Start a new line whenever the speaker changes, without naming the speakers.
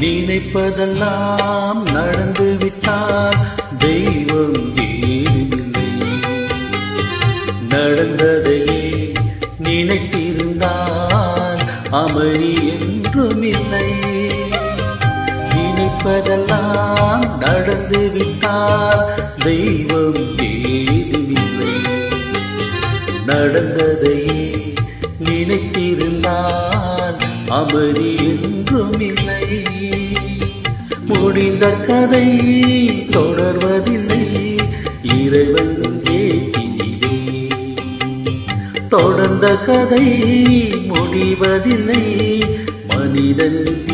நினைப்பதெல்லாம் நடந்துவிட்டால் தெய்வம் ஏதுமில்லை. நடந்ததையே நினைத்திருந்தால் அமைதி என்றுமில்லை. நினைப்பதெல்லாம் நடந்துவிட்டால் தெய்வம் ஏதுமில்லை. நடந்ததையே நினைத்திருந்தால் அமைதி என்றுமில்லை. முடிந்த கதை தொடர்வதில்லை இறைவன் கேட்டினிலே. தொடர்ந்த கதை முடிவதில்லை மனிதன்